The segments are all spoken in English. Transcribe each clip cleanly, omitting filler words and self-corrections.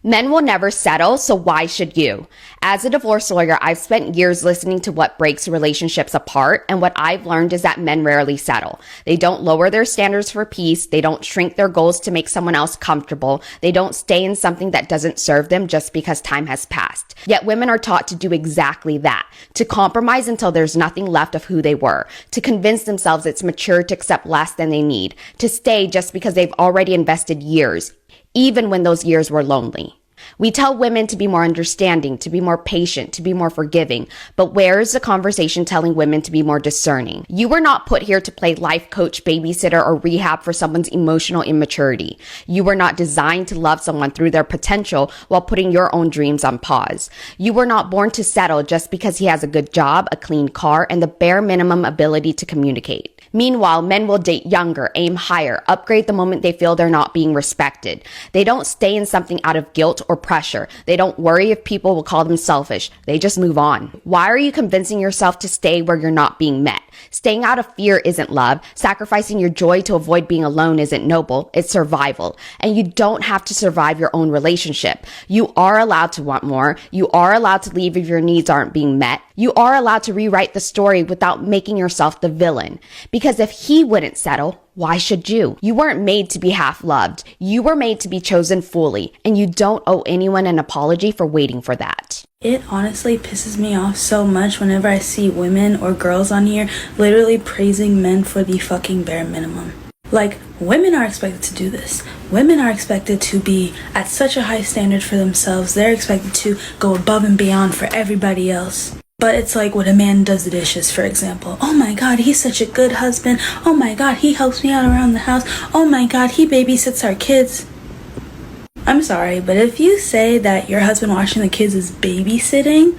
Men will never settle, so why should you? As a divorce lawyer, I've spent years listening to what breaks relationships apart, and what I've learned is that men rarely settle. They don't lower their standards for peace, they don't shrink their goals to make someone else comfortable, they don't stay in something that doesn't serve them just because time has passed. Yet women are taught to do exactly that, to compromise until there's nothing left of who they were, to convince themselves it's mature to accept less than they need, to stay just because they've already invested years, even when those years were lonely. We tell women to be more understanding, to be more patient, to be more forgiving. But where is the conversation telling women to be more discerning? You were not put here to play life coach, babysitter, or rehab for someone's emotional immaturity. You were not designed to love someone through their potential while putting your own dreams on pause. You were not born to settle just because he has a good job, a clean car, and the bare minimum ability to communicate. Meanwhile, men will date younger, aim higher, upgrade the moment they feel they're not being respected. They don't stay in something out of guilt or pressure. They don't worry if people will call them selfish. They just move on. Why are you convincing yourself to stay where you're not being met? Staying out of fear isn't love. Sacrificing your joy to avoid being alone isn't noble. It's survival. And you don't have to survive your own relationship. You are allowed to want more. You are allowed to leave if your needs aren't being met. You are allowed to rewrite the story without making yourself the villain. Because if he wouldn't settle, why should you? You weren't made to be half loved. You were made to be chosen fully, and you don't owe anyone an apology for waiting for that. It honestly pisses me off so much whenever I see women or girls on here literally praising men for the fucking bare minimum. Like, women are expected to do this. Women are expected to be at such a high standard for themselves. They're expected to go above and beyond for everybody else. But it's like when a man does the dishes, for example. Oh my god, he's such a good husband. Oh my god, he helps me out around the house. Oh my god, he babysits our kids. I'm sorry, but if you say that your husband watching the kids is babysitting,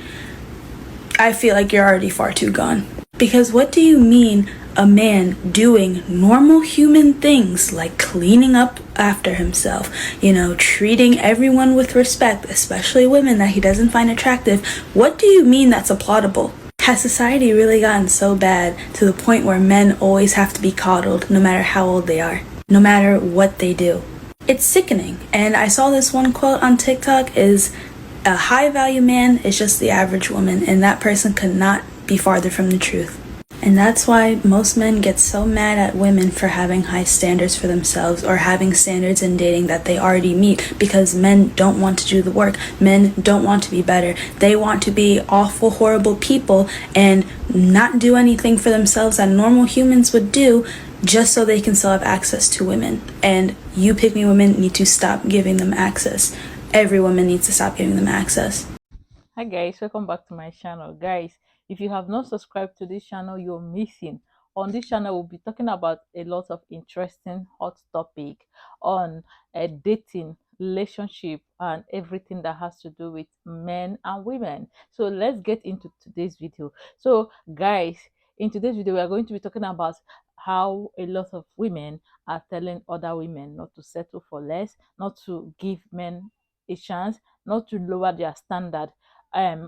I feel like you're already far too gone. Because what do you mean a man doing normal human things like cleaning up after himself, treating everyone with respect, especially women that he doesn't find attractive? What do you mean that's applaudable? Has society really gotten so bad to the point where men always have to be coddled no matter how old they are, no matter what they do? It's sickening. And I saw this one quote on TikTok is, a high value man is just the average woman, and that person could not be farther from the truth. And that's why most men get so mad at women for having high standards for themselves or having standards in dating that they already meet, because men don't want to do the work. Men don't want to be better. They want to be awful, horrible people and not do anything for themselves that normal humans would do, just so they can still have access to women. And you pick me women need to stop giving them access. Every woman needs to stop giving them access. Hi guys, welcome back to my channel. Guys, if you have not subscribed to this channel, you're missing. On this channel, we'll be talking about a lot of interesting hot topic on dating, relationship, and everything that has to do with men and women. So let's get into today's video. So guys, in today's video, we are going to be talking about how a lot of women are telling other women not to settle for less, not to give men a chance, not to lower their standard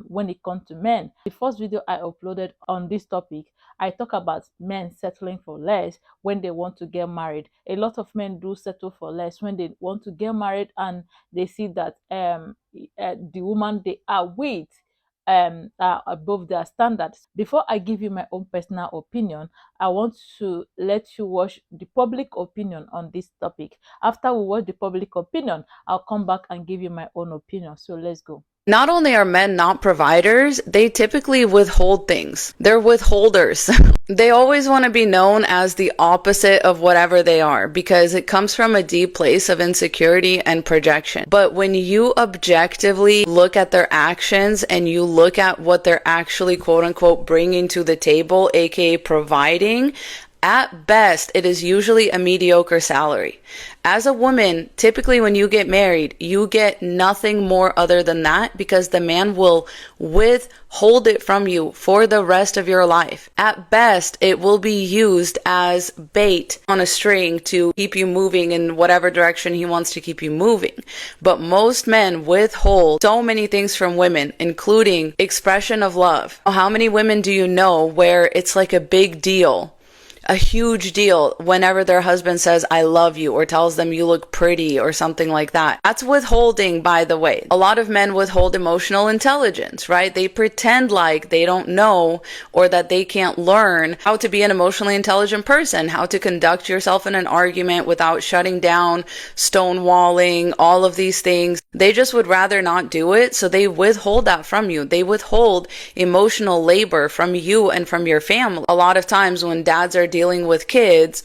when it comes to men. The first video I uploaded on this topic, I talk about men settling for less when they want to get married. A lot of men do settle for less when they want to get married and they see that the woman they are with are above their standards. Before I give you my own personal opinion, I want to let you watch the public opinion on this topic. After we watch the public opinion, I'll come back and give you my own opinion. So let's go. Not only are men not providers, they typically withhold things. They're withholders. They always want to be known as the opposite of whatever they are because it comes from a deep place of insecurity and projection. But when you objectively look at their actions and you look at what they're actually quote unquote bringing to the table, aka providing, at best, it is usually a mediocre salary. As a woman, typically when you get married, you get nothing more other than that because the man will withhold it from you for the rest of your life. At best, it will be used as bait on a string to keep you moving in whatever direction he wants to keep you moving. But most men withhold so many things from women, including expression of love. How many women do you know where it's like a big deal a huge deal whenever their husband says, I love you, or tells them you look pretty or something like that. That's withholding, by the way. A lot of men withhold emotional intelligence, right? They pretend like they don't know or that they can't learn how to be an emotionally intelligent person, how to conduct yourself in an argument without shutting down, stonewalling, all of these things. They just would rather not do it, so they withhold that from you. They withhold emotional labor from you and from your family. A lot of times when dads are dealing with kids,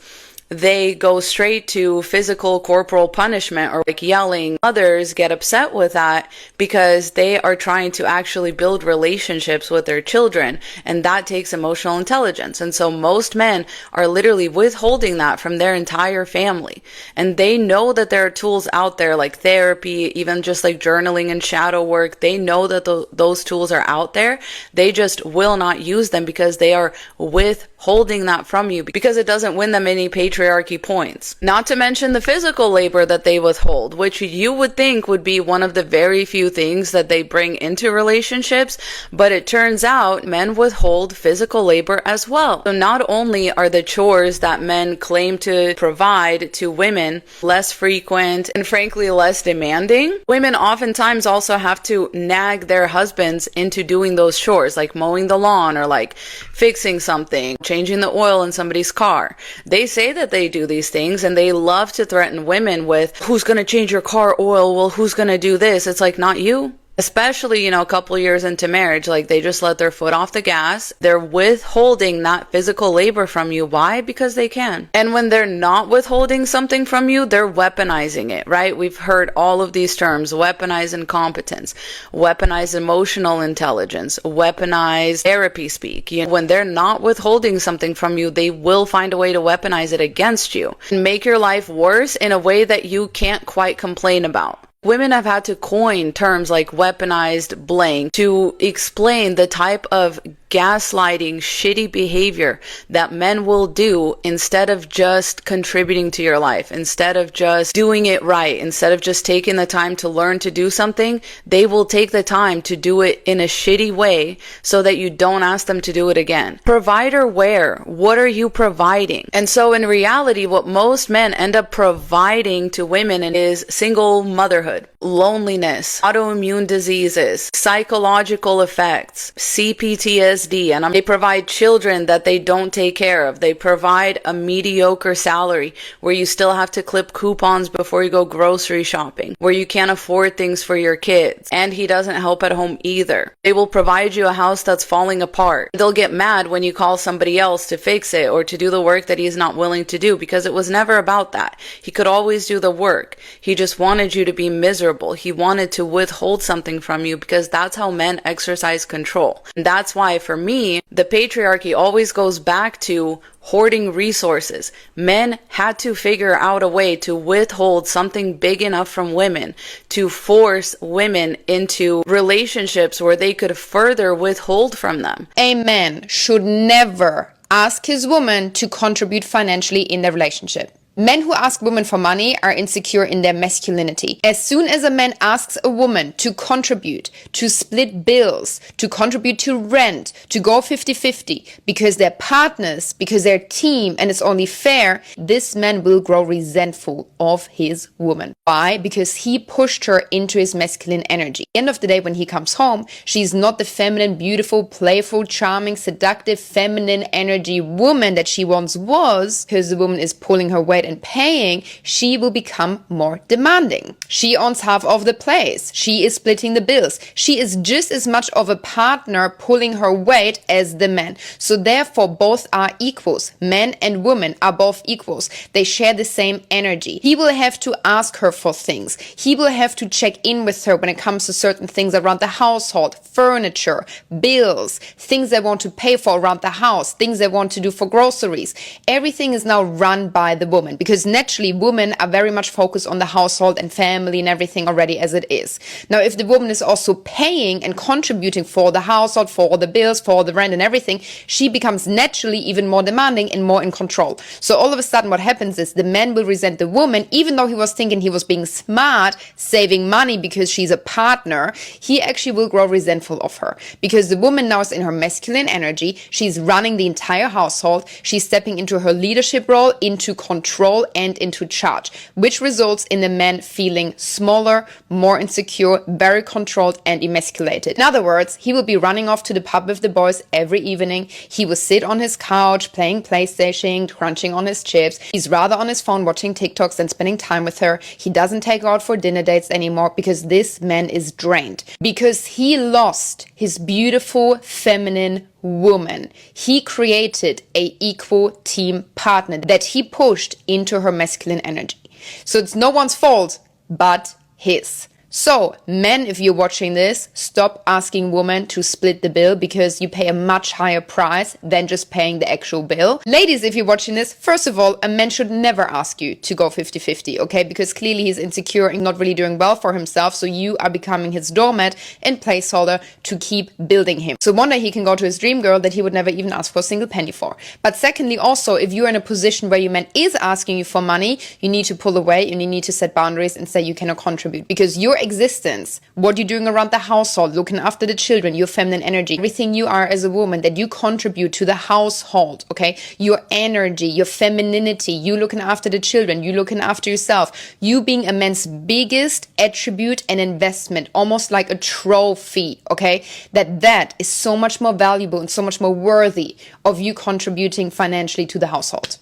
they go straight to physical corporal punishment or like yelling. Others get upset with that because they are trying to actually build relationships with their children, and that takes emotional intelligence. And so most men are literally withholding that from their entire family. And they know that there are tools out there like therapy, even just like journaling and shadow work. They know that those tools are out there. They just will not use them because they are withholding that from you because it doesn't win them any patriarchy points. Not to mention the physical labor that they withhold, which you would think would be one of the very few things that they bring into relationships, but it turns out men withhold physical labor as well. So not only are the chores that men claim to provide to women less frequent and frankly less demanding, women oftentimes also have to nag their husbands into doing those chores, like mowing the lawn or like fixing something, changing the oil in somebody's car. They say that they do these things and they love to threaten women with, who's going to change your car oil? Well, who's going to do this? It's like, not you. Especially, a couple years into marriage, like they just let their foot off the gas. They're withholding that physical labor from you. Why? Because they can. And when they're not withholding something from you, they're weaponizing it, right? We've heard all of these terms: weaponize incompetence, weaponize emotional intelligence, weaponize therapy speak. When they're not withholding something from you, they will find a way to weaponize it against you and make your life worse in a way that you can't quite complain about. Women have had to coin terms like weaponized blank to explain the type of gaslighting, shitty behavior that men will do instead of just contributing to your life, instead of just doing it right, instead of just taking the time to learn to do something. They will take the time to do it in a shitty way so that you don't ask them to do it again. Provider where? What are you providing? And so in reality, what most men end up providing to women is single motherhood, loneliness, autoimmune diseases, psychological effects, CPTSD, and they provide children that they don't take care of. They provide a mediocre salary where you still have to clip coupons before you go grocery shopping, where you can't afford things for your kids, and he doesn't help at home either. They will provide you a house that's falling apart. They'll get mad when you call somebody else to fix it or to do the work that he's not willing to do, because it was never about that. He could always do the work. He just wanted you to be miserable. He wanted to withhold something from you because that's how men exercise control. And that's why for me, the patriarchy always goes back to hoarding resources. Men had to figure out a way to withhold something big enough from women to force women into relationships where they could further withhold from them. A man should never ask his woman to contribute financially in their relationship. Men who ask women for money are insecure in their masculinity. As soon as a man asks a woman to contribute, to split bills, to contribute to rent, to go 50-50, because they're partners, because they're a team, and it's only fair, this man will grow resentful of his woman. Why? Because he pushed her into his masculine energy. At the end of the day, when he comes home, she's not the feminine, beautiful, playful, charming, seductive, feminine energy woman that she once was, because the woman is pulling her weight and paying. She will become more demanding. She owns half of the place. She is splitting the bills. She is just as much of a partner pulling her weight as the man. So therefore, both are equals. Men and women are both equals. They share the same energy. He will have to ask her for things. He will have to check in with her when it comes to certain things around the household, furniture, bills, things they want to pay for around the house, things they want to do for groceries. Everything is now run by the woman. because naturally women are very much focused on the household and family and everything already as it is. Now, if the woman is also paying and contributing for the household, for all the bills, for all the rent and everything, she becomes naturally even more demanding and more in control. So all of a sudden what happens is the man will resent the woman, even though he was thinking he was being smart, saving money because she's a partner, he actually will grow resentful of her because the woman now is in her masculine energy. She's running the entire household. She's stepping into her leadership role, into control and into charge, which results in the man feeling smaller, more insecure, very controlled and emasculated. In other words, he will be running off to the pub with the boys every evening. He will sit on his couch playing PlayStation, crunching on his chips. He's rather on his phone watching TikToks than spending time with her. He doesn't take her out for dinner dates anymore because this man is drained. Because he lost his beautiful feminine woman. He created a equal team partner that he pushed into her masculine energy. So it's no one's fault but his. So, men, if you're watching this, stop asking women to split the bill because you pay a much higher price than just paying the actual bill. Ladies, if you're watching this, first of all, a man should never ask you to go 50-50, okay? Because clearly he's insecure and not really doing well for himself, so you are becoming his doormat and placeholder to keep building him. So one day he can go to his dream girl that he would never even ask for a single penny for. But secondly, also, if you're in a position where your man is asking you for money, you need to pull away and you need to set boundaries and say you cannot contribute because your existence, what you're doing around the household, looking after the children, your feminine energy, everything you are as a woman that you contribute to the household, okay? Your energy, your femininity, you looking after the children, you looking after yourself, you being a man's biggest attribute and investment, almost like a trophy, okay? That is so much more valuable and so much more worthy of you contributing financially to the household.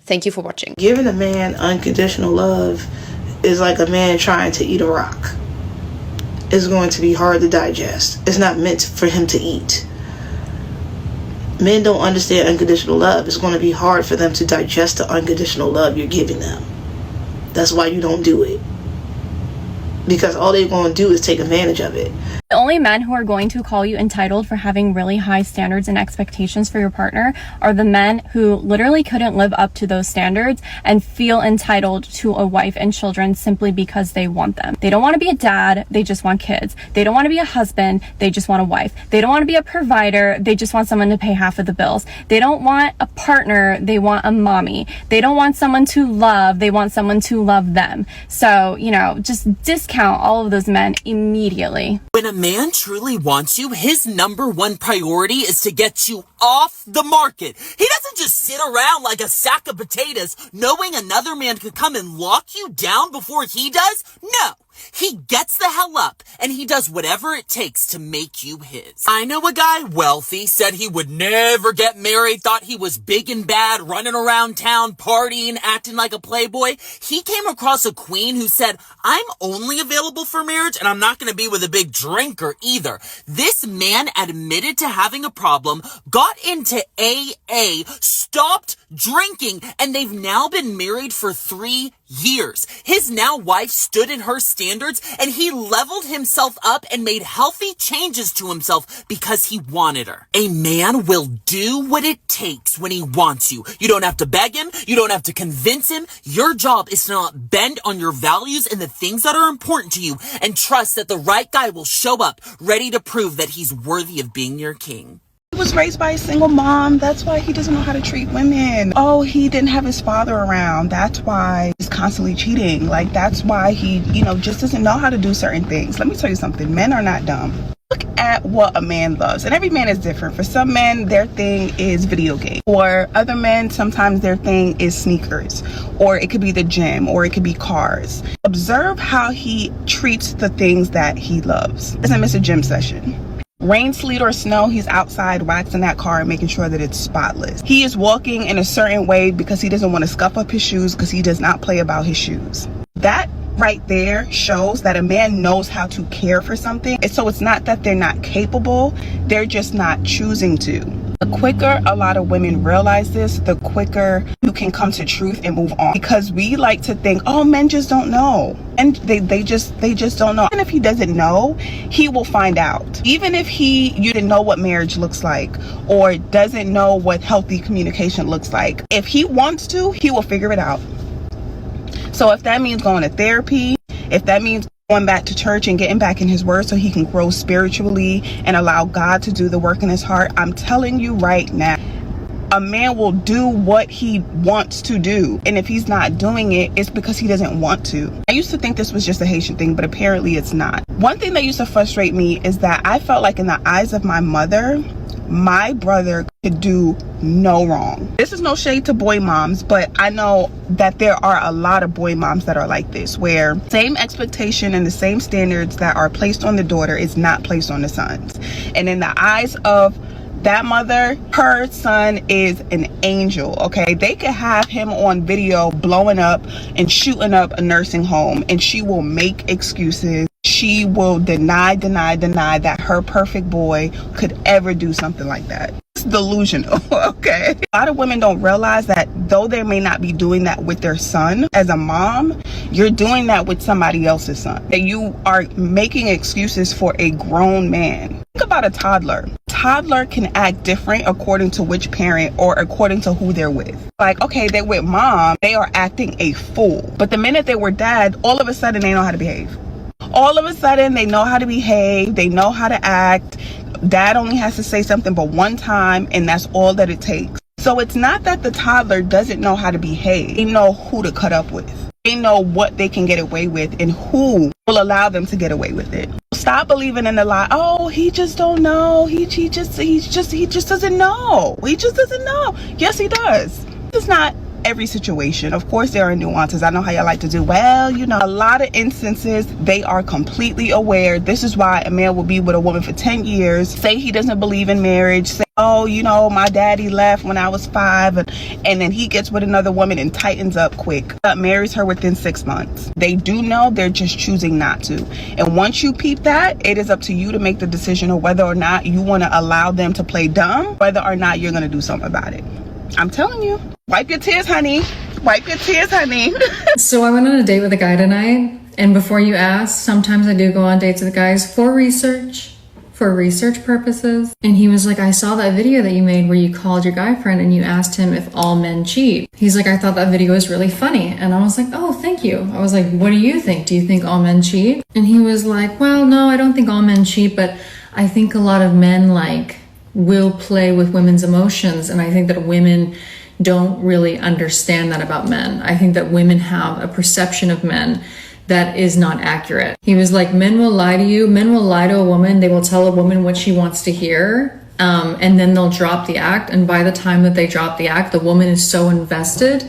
Thank you for watching. Giving a man unconditional love is like a man trying to eat a rock. It's going to be hard to digest. It's not meant for him to eat. Men don't understand unconditional love. It's going to be hard for them to digest the unconditional love you're giving them. That's why you don't do it. Because all they're going to do is take advantage of it. The only men who are going to call you entitled for having really high standards and expectations for your partner are the men who literally couldn't live up to those standards and feel entitled to a wife and children simply because they want them. They don't want to be a dad, they just want kids. They don't want to be a husband, they just want a wife. They don't want to be a provider, they just want someone to pay half of the bills. They don't want a partner, they want a mommy. They don't want someone to love, they want someone to love them. So, you know, just discount all of those men immediately. When a man truly wants you, his number one priority is to get you off the market. He doesn't just sit around like a sack of potatoes knowing another man could come and lock you down before he does. No. He gets the hell up and he does whatever it takes to make you his. I know a guy wealthy, said he would never get married, thought he was big and bad, running around town, partying, acting like a playboy. He came across a queen who said, I'm only available for marriage and I'm not going to be with a big drinker either. This man admitted to having a problem, got into AA, stopped drinking, and they've now been married for 3 years. His now wife stood in her standards and he leveled himself up and made healthy changes to himself because he wanted her. A man will do what it takes when he wants you. You don't have to beg him. You don't have to convince him. Your job is to not bend on your values and the things that are important to you and trust that the right guy will show up ready to prove that he's worthy of being your king. He was raised by a single mom. That's why he doesn't know how to treat women. Oh, he didn't have his father around. That's why he's constantly cheating. Like, that's why he, just doesn't know how to do certain things. Let me tell you something. Men are not dumb. Look at what a man loves. And every man is different. For some men, their thing is video game. For other men, sometimes their thing is sneakers. Or it could be the gym. Or it could be cars. Observe how he treats the things that he loves. Doesn't miss a gym session. Rain, sleet, or snow, he's outside waxing that car and making sure that it's spotless. He is walking in a certain way because he doesn't want to scuff up his shoes because he does not play about his shoes. That right there shows that a man knows how to care for something. And so it's not that they're not capable, they're just not choosing to. The quicker a lot of women realize this, the quicker you can come to truth and move on, because we like to think, oh, men just don't know, and they just don't know. Even if he doesn't know, he will find out. Even if you didn't know what marriage looks like, or doesn't know what healthy communication looks like, if he wants to, he will figure it out. So if that means going to therapy, if that means going back to church and getting back in his word so he can grow spiritually and allow God to do the work in his heart, I'm telling you right now, a man will do what he wants to do. And if he's not doing it, it's because he doesn't want to. I used to think this was just a Haitian thing, but apparently it's not. One thing that used to frustrate me is that I felt like in the eyes of my mother, my brother could do no wrong. This is no shade to boy moms, but I know that there are a lot of boy moms that are like this, where same expectation and the same standards that are placed on the daughter is not placed on the sons. And in the eyes of that mother, her son is an angel, okay? They could have him on video blowing up and shooting up a nursing home, and she will make excuses. She will deny that her perfect boy could ever do something like that. It's delusional, okay? A lot of women don't realize that though they may not be doing that with their son, as a mom, you're doing that with somebody else's son. That you are making excuses for a grown man. Think about a toddler. Toddler can act different according to which parent or according to who they're with. Like, okay, they're with mom, they are acting a fool. But the minute they were dad, all of a sudden they know how to behave. All of a sudden they know how to behave, they know how to act. Dad only has to say something but one time, and that's all that it takes. So it's not that the toddler doesn't know how to behave. They know who to cut up with. They know what they can get away with and who will allow them to get away with it. Stop believing in the lie. Oh, he just don't know. He just doesn't know. He just doesn't know. Yes, he does. It's not every situation. Of course, there are nuances. I know how y'all like to do. Well, you know, a lot of instances, they are completely aware. This is why a man will be with a woman for 10 years, say he doesn't believe in marriage, say, oh, you know, my daddy left when I was 5, and then he gets with another woman and tightens up quick. Marries her within 6 months. They do know, they're just choosing not to. And once you peep that, it is up to you to make the decision of whether or not you want to allow them to play dumb, whether or not you're going to do something about it. I'm telling you, wipe your tears, honey. Wipe your tears, honey. So I went on a date with a guy tonight, and before you ask, sometimes I do go on dates with guys for research purposes. And he was like, I saw that video that you made where you called your guy friend and you asked him if all men cheat. He's like, I thought that video was really funny. And I was like, oh, thank you. I was like, what do you think? Do you think all men cheat? And he was like, well, no, I don't think all men cheat, but I think a lot of men will play with women's emotions, and I think that women don't really understand that about men. I think that women have a perception of men that is not accurate. He was like, men will lie to you, men will lie to a woman, they will tell a woman what she wants to hear, and then they'll drop the act, and by the time that they drop the act, the woman is so invested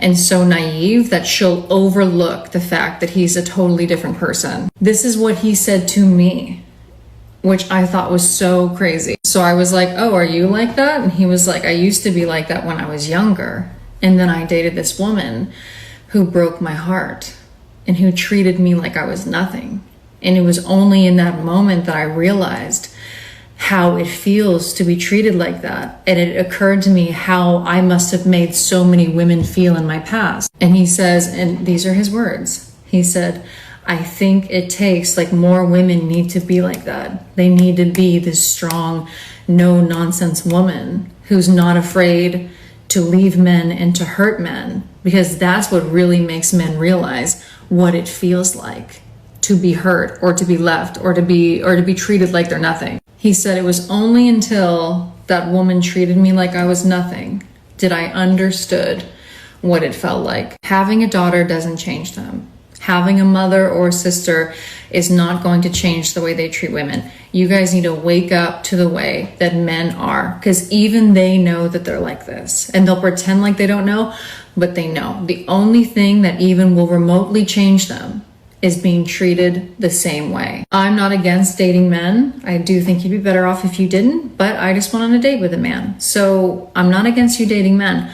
and so naive that she'll overlook the fact that he's a totally different person. This is what he said to me, which I thought was so crazy. So I was like, oh, are you like that? And he was like, I used to be like that when I was younger. And then I dated this woman who broke my heart and who treated me like I was nothing. And it was only in that moment that I realized how it feels to be treated like that. And it occurred to me how I must have made so many women feel in my past. And he says, and these are his words, he said, I think it takes, more women need to be like that. They need to be this strong, no nonsense woman who's not afraid to leave men and to hurt men, because that's what really makes men realize what it feels like to be hurt or to be left or to be treated like they're nothing. He said it was only until that woman treated me like I was nothing did I understood what it felt like. Having a daughter doesn't change them. Having a mother or a sister is not going to change the way they treat women. You guys need to wake up to the way that men are, because even they know that they're like this, and they'll pretend like they don't know, but they know. The only thing that even will remotely change them is being treated the same way. I'm not against dating men. I do think you'd be better off if you didn't, but I just went on a date with a man. So I'm not against you dating men.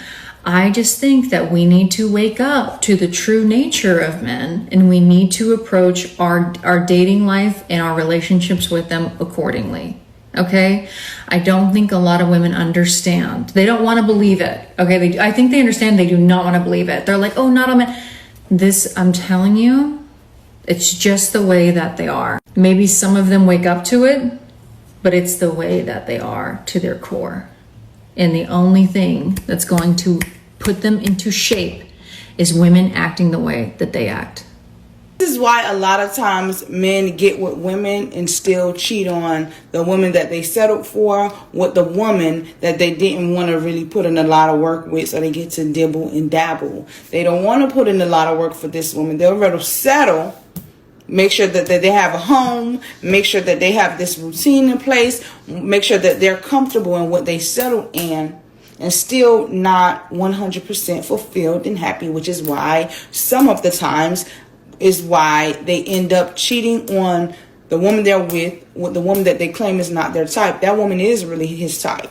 I just think that we need to wake up to the true nature of men, and we need to approach our dating life and our relationships with them accordingly. Okay, I don't think a lot of women understand. They don't want to believe it. Okay, I think they understand. They do not want to believe it. They're like, oh, not a man. This, I'm telling you, it's just the way that they are. Maybe some of them wake up to it, but it's the way that they are to their core. And the only thing that's going to put them into shape is women acting the way that they act. This is why a lot of times men get with women and still cheat on the woman that they settled for with the woman that they didn't want to really put in a lot of work with, so they get to dibble and dabble. They don't want to put in a lot of work for this woman. They'll rather settle, make sure that they have a home, make sure that they have this routine in place, make sure that they're comfortable in what they settled in, and still not 100% fulfilled and happy, which is why some of the times is why they end up cheating on the woman they're with the woman that they claim is not their type. That woman is really his type.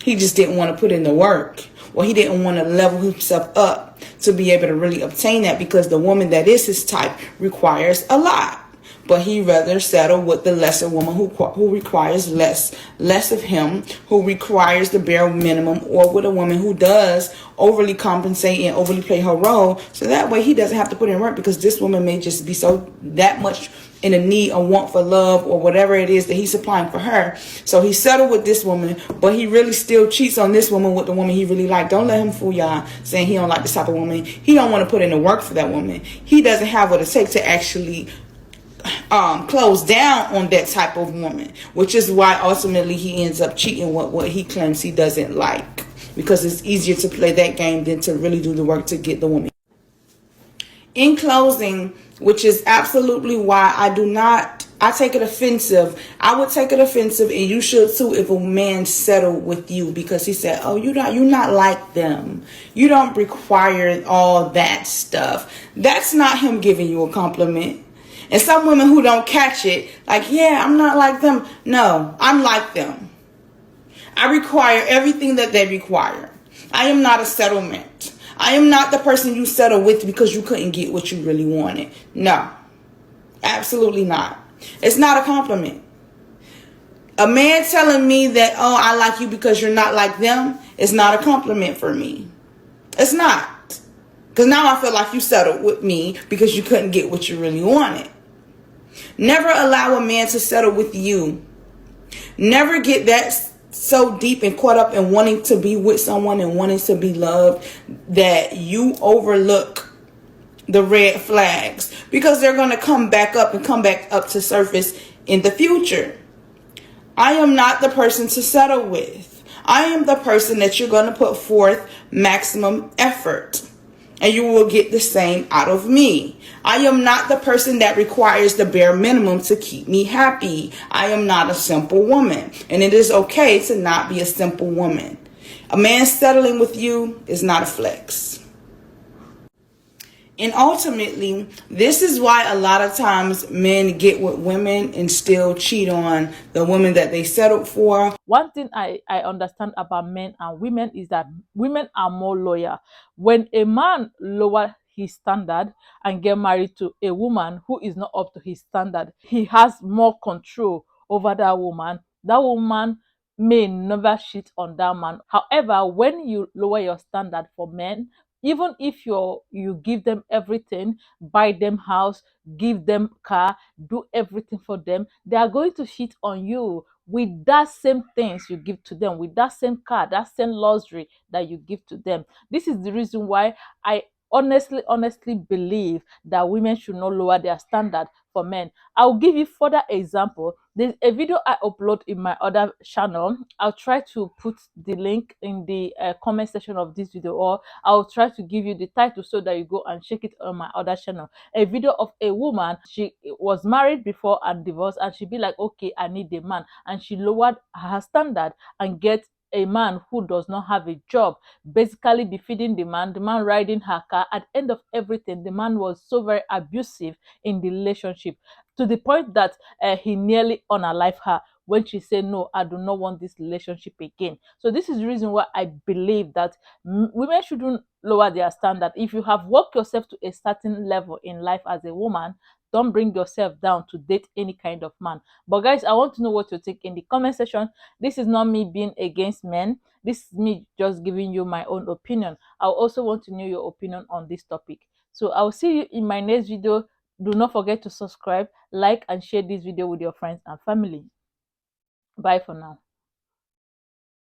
He just didn't want to put in the work. Well, he didn't want to level himself up to be able to really obtain that, because the woman that is his type requires a lot. But he rather settle with the lesser woman who requires less of him, who requires the bare minimum, or with a woman who does overly compensate and overly play her role. So that way he doesn't have to put in work, because this woman may just be so that much in a need or want for love or whatever it is that he's supplying for her. So he settled with this woman, but he really still cheats on this woman with the woman he really liked. Don't let him fool y'all saying he don't like this type of woman. He don't want to put in the work for that woman. He doesn't have what it takes to actually close down on that type of woman, which is why ultimately he ends up cheating with what he claims he doesn't like, because it's easier to play that game than to really do the work to get the woman. In closing, which is absolutely why I take it offensive. I would take it offensive, and you should too, if a man settled with you because he said, oh, you're not like them. You don't require all that stuff. That's not him giving you a compliment. And some women who don't catch it, like, yeah, I'm not like them. No, I'm like them. I require everything that they require. I am not a settlement. I am not the person you settle with because you couldn't get what you really wanted. No, absolutely not. It's not a compliment. A man telling me that, oh, I like you because you're not like them, is not a compliment for me. It's not. Because now I feel like you settled with me because you couldn't get what you really wanted. Never allow a man to settle with you. Never get that so deep and caught up in wanting to be with someone and wanting to be loved that you overlook the red flags, because they're going to come back up to surface in the future. I am not the person to settle with. I am the person that you're going to put forth maximum effort, and you will get the same out of me. I am not the person that requires the bare minimum to keep me happy. I am not a simple woman, and it is okay to not be a simple woman. A man settling with you is not a flex. And ultimately, this is why a lot of times men get with women and still cheat on the women that they settled for. One thing I understand about men and women is that women are more loyal. When a man lower his standard and get married to a woman who is not up to his standard, he has more control over that woman. That woman may never cheat on that man. However, when you lower your standard for men, even if you give them everything, buy them house, give them car, do everything for them, they are going to cheat on you with that same things you give to them, with that same car, that same luxury that you give to them. This is the reason why I honestly believe that women should not lower their standard for men. I'll give you further example. There's a video I upload in my other channel. I'll try to put the link in the comment section of this video, or I'll try to give you the title so that you go and check it on my other channel. A video of a woman, she was married before and divorced, and she be like, okay, I need a man, and she lowered her standard and get a man who does not have a job, basically be feeding the man riding her car. At the end of everything, the man was so very abusive in the relationship, to the point that he nearly unalived her when she said, no, I do not want this relationship again. So this is the reason why I believe that women shouldn't lower their standard. If you have worked yourself to a certain level in life as a woman, don't bring yourself down to date any kind of man. But guys, I want to know what you think in the comment section. This is not me being against men. This is me just giving you my own opinion. I also want to know your opinion on this topic. So I'll see you in my next video. Do not forget to subscribe, like, and share this video with your friends and family. Bye for now.